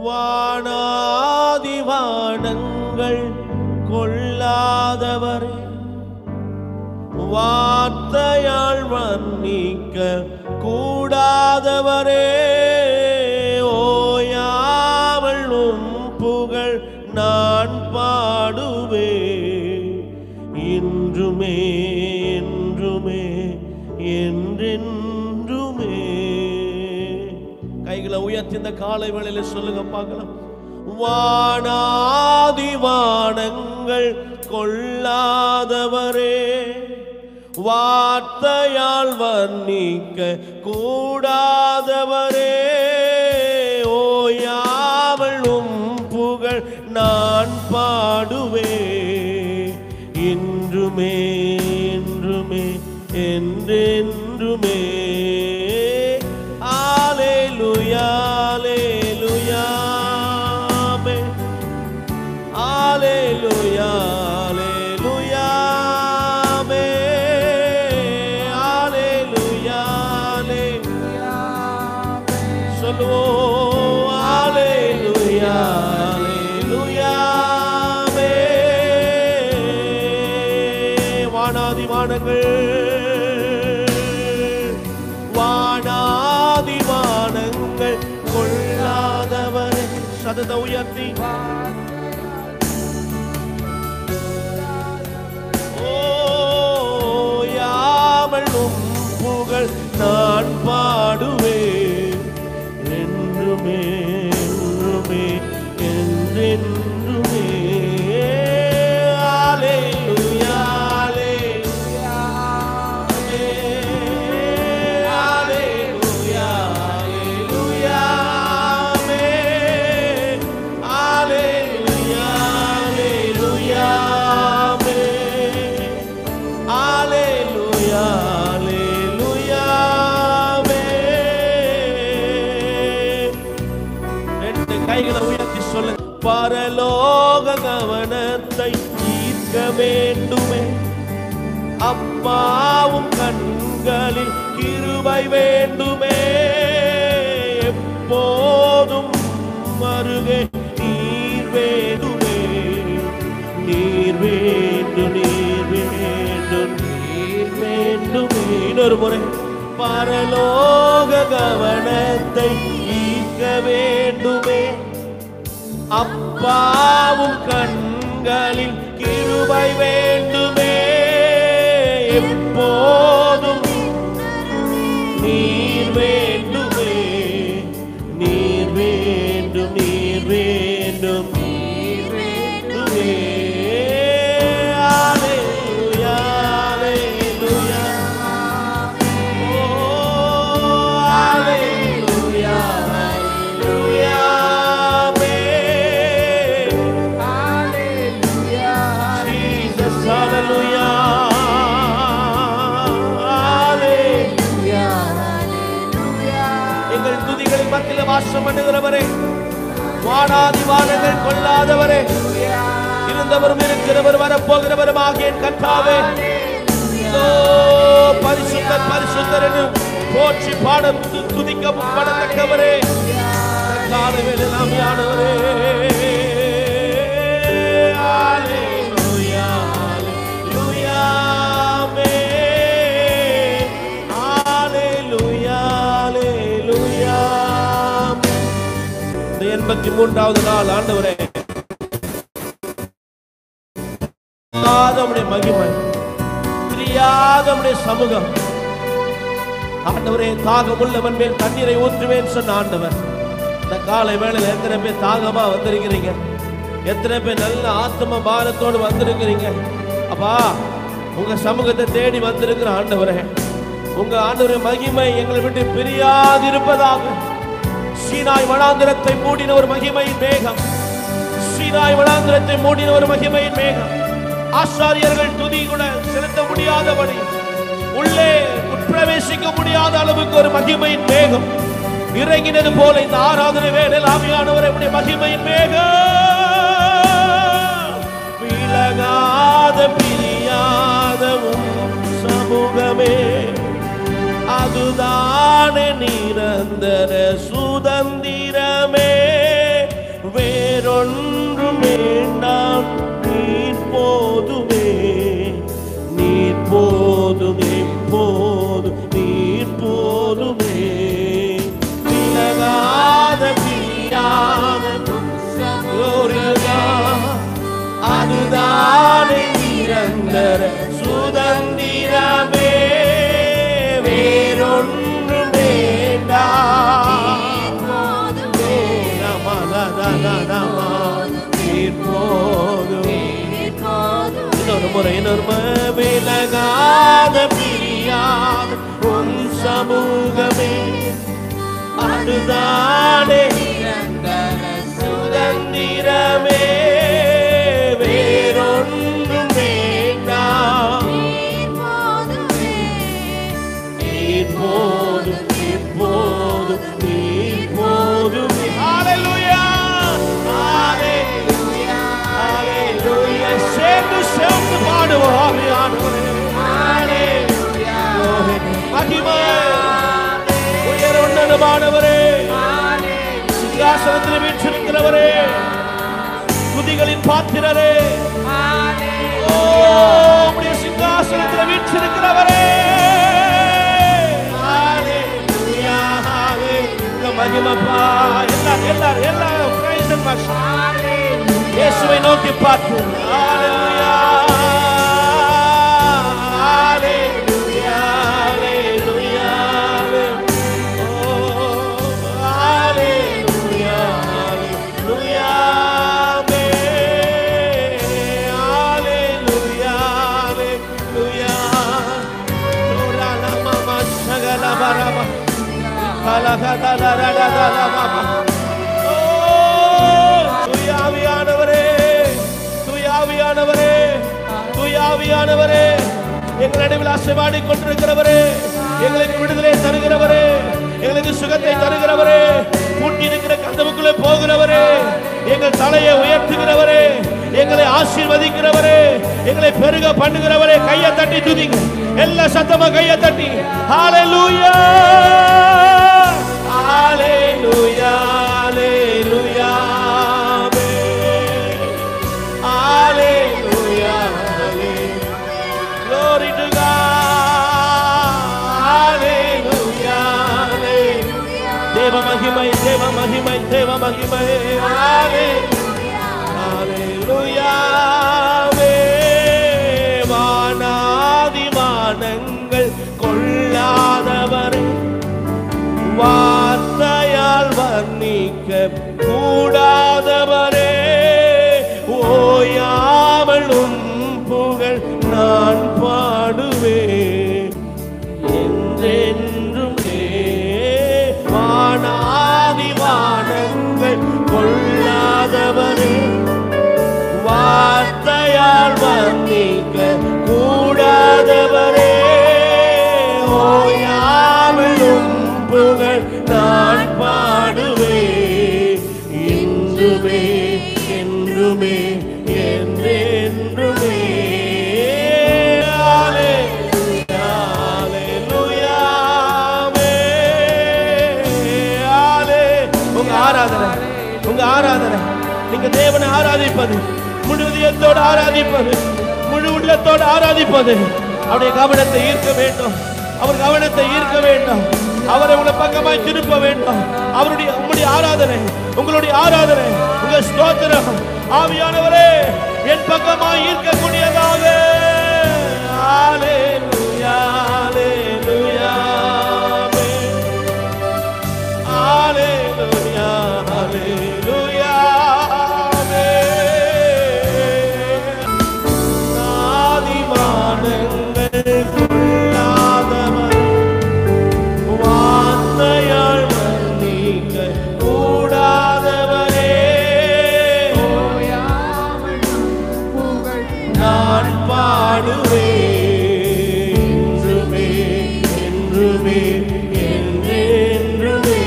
வானாதிவானங்கள் கொள்ளாதவரே, வார்த்தையால் வர்ணிக்க கூடாதவரே, ஓயாமல் உம் புகழ் நான் பாடுவே, இன்றுமே என்றுமே என்றென்றுமே. கைகளை உயர்த்தி இந்த காலை வேளையில சொல்லுங்க பார்க்கலாம். வானாதிவானங்கள் கொள்ளாதவரே, வார்த்தையால் வர்ணிக்க கூடாதவரே, ஓயாமல் உம் புகழ் நான் பாடுவே, இன்றுமே என்றுமே என்றென்றுமே. அல்லேலூயா அல்லேலூயா அல்லேலூயா அல்லேலூயா அல்லேலூயா. சொல்லுவோம் அல்லேலூயா அல்லேலூயா. வானாதிவானங்கள் வானாதிவானங்கள் கொள்ளாதவரே, சதத உயர்த்தி ஓயாமல் உம் புகழ் நான் பாடுவே, என்றுமே என்றுமே என்றென்றுமே. அல்லேலூயா பரலோக கவனத்தை ஈர்க்க வேண்டுமே, அப்பாவும் கண்களில் கிருபை வேண்டுமே, எப்போதும் அருகே நீர் வேண்டுமே, நீர் வேண்டும் நீர் வேண்டும் நீர் வேண்டுமே. இன்னொரு முறை, பரலோக கவனத்தை ஈர்க்க வேண்டுமே, அப்பாவும் கண்களில் கிருபை வேண்டுமே, எப்போதும் நீர் வேண்டுமே, நீர் வேண்டும் நீர் வேண்டும் நீர் வேண்டுமே. அல்லேலூயா அல்லேலூயா ஓ அல்லேலூயா அல்லேலூயா. எங்கள் துதிகளின் மத்தியில் வாசம் பண்ணுகிறவரே, வானாதிவானங்கள் கொள்ளாதவரே, இருந்தவரும் இருக்கிறவர் வரப்போகிறவரும் ஆகிய கர்த்தாவே, பரிசுத்தர் பரிசுத்தர் என்று போற்றி பாட துதிக்க முற்படத்தக்கவரே, காலவேளை நாம் ஆண்டவரே. இந்த 83வது நாள் ஆண்டவரே, நம்முடைய மகிமை நம்முடைய சமூகம் ஆண்டவரே, தாகம் உள்ளவன் மேல் தண்ணீரை ஊற்றுவேன் சொன்ன ஆண்டவர், இந்த காலை வேளையில் எத்தனை பேர் தாகமா வந்திருக்கிறீங்க, எத்தனை பேர் நல்ல ஆத்ம பாரத்தோடு வந்திருக்கிறீங்க. அப்பா, உங்க சமூகத்தை தேடி வந்திருக்கிற ஆண்டவரே, உங்க ஆண்டவரே மகிமை எங்களை விட்டு பிரியாதிருப்பதாக. சீனாய் வனாந்திரத்தை மூடின ஒரு மகிமையின் மேகம், சீனாய் வனாந்திரத்தை மூடின ஒரு மகிமையின் மேகம், ஆசாரியர்கள் துதி கூட செலுத்த முடியாதபடி, உள்ளே உட்பிரவேசிக்க முடியாத அளவுக்கு ஒரு மகிமையின் மேகம் இறங்கினது போல இந்த ஆராதனை வேளையில் ஆவியானவரே, உம்முடைய மகிமையின் மேகம் விலகாத பிரியாத சமூகமே, அதுதானே நிரந்தர சுதந்திரமே. வேறொன்றும் வேண்டாம், நீர் போதுமே, நீர் போதுமே, போதும் நீர் போதுமே. விலகாத பிரியாத அதுதானே நிரந்தர சுதந்திரமே. வேறொன்று வேண்டாம், இன்னொரு முறை விலகாத பிரியாத உன் சமூகமே, அதுதானே சுதந்திரமே. வேறொன்றும் வேண்டாம், நீர் போதும், நீர் போதும், நீர் போதும். ஹல்லேலூயா, ஹல்லேலூயா, ஹல்லேலூயா. சேர்ந்து சேர்ந்து பாடுவோம் ஆவியானவரே. ஹல்லேலூயா, மகிமை உயர உன்னதமானவரே, சிங்காசனத்தில் வீற்றிருக்கிறவரே, துதிகளின் பாத்திரரே, உம்முடைய சிங்காசனத்தில் வீற்றிருக்கிறவரே. ஹல்லேலூயா, ஹல்லேலூயா, மகிமைப்பா. எல்லாரும் எல்லாரும் praise and worship. இயேசுவை நோக்கி பார்த்து ஹல்லேலூயா, ஹல்லேலூயா, ஹல்லேலூயா. தூயாவியானவரே, தூயாவியானவரே, தூயாவியானவரே, எங்கள் நடுவில் அசைவாடி கொண்டிருக்கிறவரே, எங்களுக்கு விடுதலை தருகிறவரே, எங்களுக்கு சுகத்தை தருகிறவரே, பூட்டி இருக்கிற கதவுக்குள்ளே போகிறவரே, எங்கள் தலையை உயர்த்துகிறவரே, எங்களை ஆசீர்வதிக்கிறவரே, எங்களை பெருக பண்ணுகிறவரே. கையை தட்டி துதிங்க, எல்லா சத்தமா கையை தட்டி ஹல்லேலூயா, ஹல்லேலூயா, ஹல்லேலூயா, ஹல்லேலூயா, glory to God, ஹல்லேலூயா, தேவ மகிமை, தேவ மகிமை, தேவ மகிமை, ஹல்லேலூயா, ஹல்லேலூயா. வானாதி வானங்கள் கொள்ளாதவரே, வார்த்தையால் வர்ணிக்க கூடாதவரே, ஓயாமல் உம் புகழ் நான் பாடுவேன் என்றென்றும். வானாதி வானங்கள் கொள்ளாதவரே, வார்த்தையால் வர்ணிக்க கூடாதவரே, ஓயாமல் உம் புகழ் நான் பாடுவேன் இன்றுமே, என்றுமே, என்றென்றுமே. ஹல்லேலூயா, ஹல்லேலூயா, உங்க ஆராதனை, உங்க ஆராதனை, நீங்க தேவனை ஆராதிப்பது, முழு இதயத்தோடு ஆராதிப்பது, முழு உள்ளத்தோடு ஆராதிப்பது, அவருடைய கவனத்தை ஈர்க்க வேண்டும், அவர் கவனத்தை ஈர்க்க வேண்டும், அவரை உங்க பக்கமாய் திருப்ப வேண்டும். அவருடைய உங்களுடைய ஆராதனை, உங்களுடைய ஆராதனை, உங்க ஸ்தோத்திரம் ஆவியானவரே என் பக்கமாய் ஈர்க்கக்கூடியதாக. ஹல்லேலூயா, ஹல்லேலூயா, ஹல்லேலூயா, ஹல்லேலூயா. ஆதிவானங்கள் கொள்ளாதவர், வார்த்தையால் வர்ணிக்க கூடாதவரே, நான் பாடுவேன் என்றுமே, என்றுமே, என்றென்றுமே.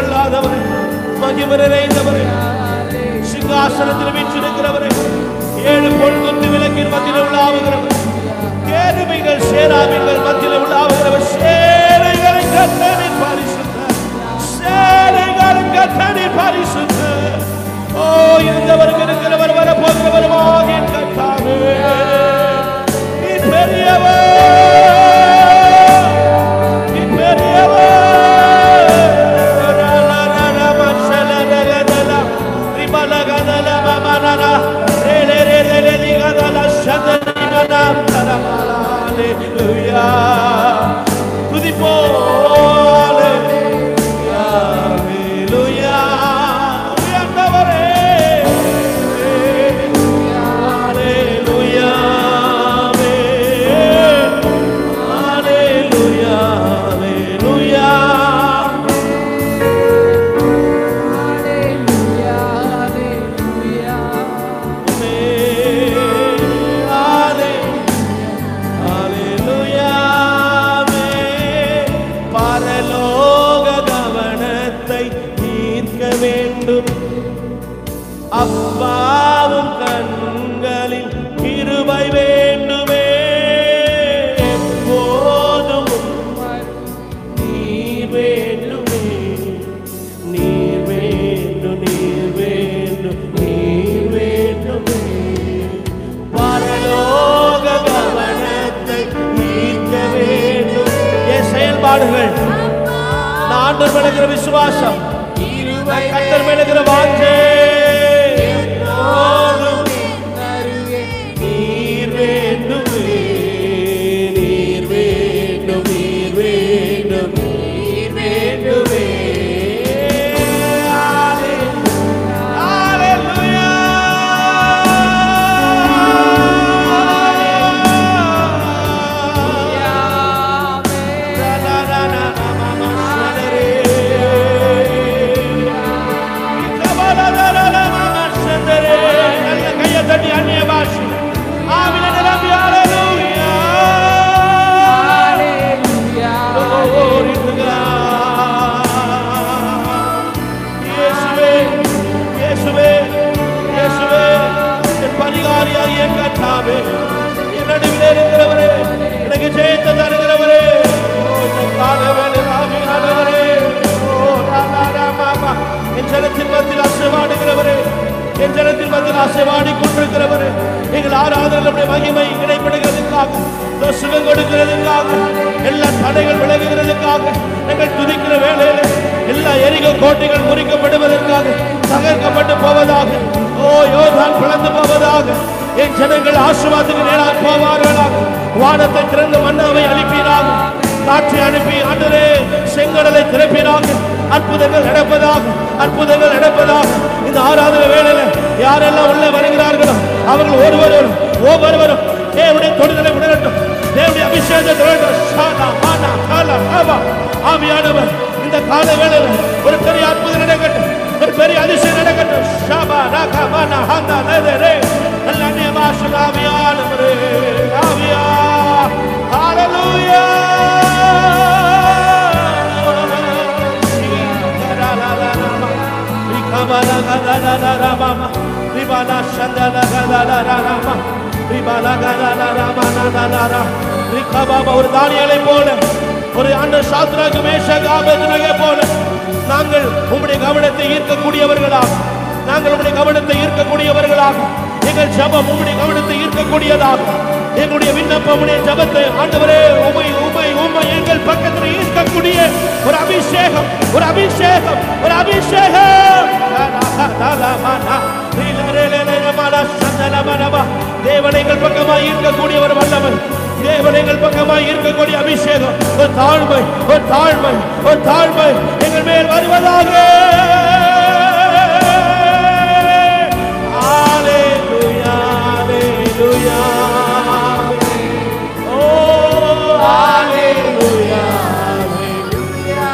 கொள்ளாதவரே, மகிமை நிறைந்தவரே, சிங்காசனத்தில் வீற்றிருக்கிறவரே, 7 பொன்குத்து விளக்கின் மத்தியில் உள்ளாவுகிறவர், கேருபீன்கள் சேராபீன்கள் மத்தியில் உள்ளாவுகிறவர், சேனைகளின் கர்த்தரின் பரிசுத்தர், சேனைகளின் கர்த்தரின் பரிசுத்தர். ஓ, இருந்தவருக்கு இருக்கிறவர், வரப்போகிறவருமாக என் கர்த்தாவே, நீ பெரியவர், நீ பெரியவர். அப்பாவும் கண்களில் கிருபை வேண்டுமே, எப்போதும் நீர் வேண்டுமே, நீர் வேண்டும், நீர் வேண்டும், நீர் வேண்டுமே. பரலோக கவனத்தை ஈர்க்க வேண்டும். என் செயல்பாடுகள், நான் ஆண்டவர் மேலுகிற விசுவாசம், கர்த்தர் மேலுகிற வாஞ்சை, எனக்கு ஜெயத்தை தருகிறவரே, என் ஜனத்தின் மத்தியில் ஆசீர்வாடுகிறவரே, என் ஜனத்தின் மத்தியில் ஆசீர்வாடி கொண்டிருக்கிறவரே, எங்கள் ஆராதனை மகிமை கிடைப்படுகிறதுக்காக, சுகம் கொடுக்கிறதுக்காக, எல்லா தடைகள் விலகுகிறதுக்காக, எங்கள் துதிக்கிற வேலையில எல்லா எரிகோ கோட்டைகள் முறிக்கப்படுவதற்காக, தகர்க்கப்பட்டு போவதாக, ஓ யோர்தான் பிளந்து போவதாக, என் ஜனங்கள் ஆசீர்வாதத்துக்கு நேராக போவார்களாக. வானத்தை திறந்து மன்னாவை அளிப்பீராக, காற்றை அனுப்பி ஆண்டவரே செங்கடலை திறப்பீராக. அற்புதங்கள் நடப்பதாக, அற்புதங்கள் நடப்பதாக. இந்த ஆராதனை வேளையில யாரெல்லாம் உள்ள வருகிறார்களோ அவர்கள் ஒவ்வொருவரும் தேவனுடைய தொடுதலை உணரட்டும், தேவனுடைய அபிஷேகத்தை ஆவியானவர் இந்த கால வேளையில ஒரு பெரிய அற்புதம் நடக்கட்டும், ஒரு பெரிய அதிசயம் நடக்கட்டும். ஷாபா ராகா மானா ஹாந்தா நதரே அல்லாஹ்வே ஆவியானவரே, ஆவியா ஹalleluya. ஒரு தானியேலை போல, ஒரு ஆண்டு சாத்ராக் மேஷாக் ஆபேத்நேகோ போல நாங்கள் உம்முடைய கவனத்தை ஈர்க்கக்கூடியவர்களாக, நாங்கள் உம்முடைய கவனத்தை ஈர்க்கக்கூடியவர்களாக, எங்கள் ஜெபம் உம்முடைய கவனத்தை ஈர்க்கக்கூடியதாக, எங்களுடைய விண்ணப்பம் உம்முடைய ஜெபத்தை ஆண்டவரே உம்மை உம்மை உம்மை எங்கள் பக்கத்தில் ஈர்க்கக்கூடிய ஒரு அபிஷேகம், ஒரு அபிஷேகம், ஒரு அபிஷேகம். தேவனை எங்கள் பக்கமாய் ஈர்க்கக்கூடிய ஒரு வல்லமை, தேவனை எங்கள் பக்கமாய் ஈர்க்கக்கூடிய அபிஷேகம், ஒரு தாழ்மை, ஒரு தாழ்மை, ஒரு தாழ்மை எங்கள் மேல் வருவதாக. ஹalleluya, ஹalleluya, ஓ ஹalleluya, ஹalleluya,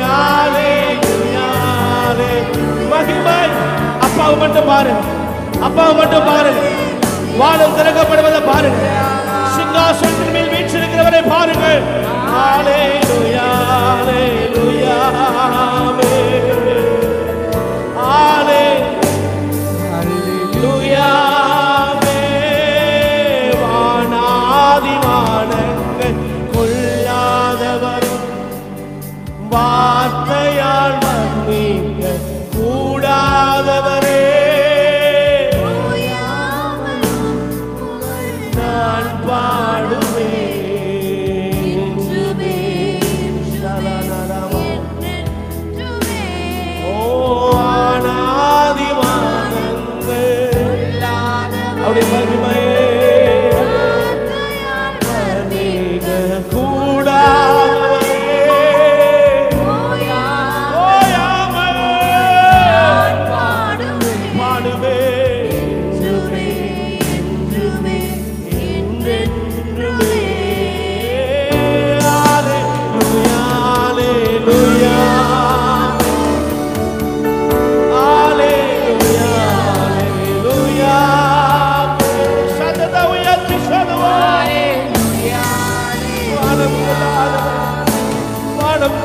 ஹalleluya. மகிமை அப்பாவை மட்டும் பாருங்க, அப்பாவை மட்டும் பாருங்க, வானம் திறக்கப்படுவதை பாருங்க, சிங்காசனத்தின் மேல் வீற்றிருக்கிறவரை பாருங்கள். ஹalleluya, ஹalleluya. வார்த்தையால் மன்னிக்க கூடாதவரே நான் பாடுவேன். அப்படி மகிமையே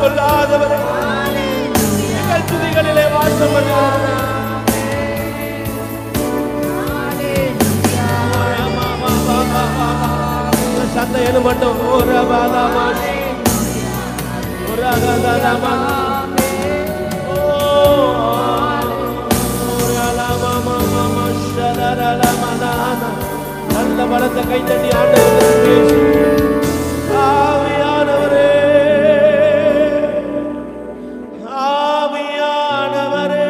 கொள்ளாதவரே எங்கள் துதிகளிலே வாசம் பண்ணுகிறவரே சந்தையில் மட்டும் ஒரு நல்ல பலத்தை கைத்தட்டி ஆண்டவரே ஆவியானவரே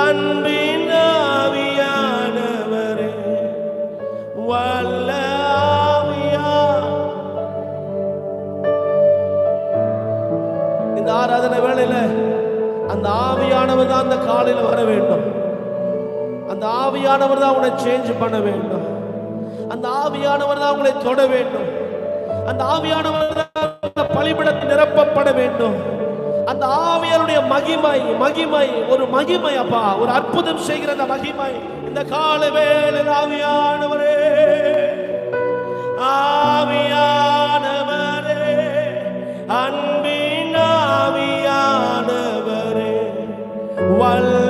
அன்பின் ஆவியானவரே வல்ல ஆவியா. இந்த ஆராதனை வேளையில அந்த ஆவியானவர் தான் அந்த காலையில் வர வேண்டும். அந்த ஆவியானவர் தான் உங்களை சேஞ்ச் பண்ண வேண்டும். அந்த ஆவியானவர் தான் உங்களை தொட வேண்டும். அந்த ஆவியானவர் தான் பலிபீடத்தில் நிரப்பப்பட வேண்டும். அந்த ஆவியாருடைய மகிமை ஒரு மகிமை அப்பா, ஒரு அற்புதம் செய்கிற அந்த மகிமை இந்த கால வேளையில் ஆவியானவரே ஆவியானவரே அன்பின் ஆவியானவரே வல்ல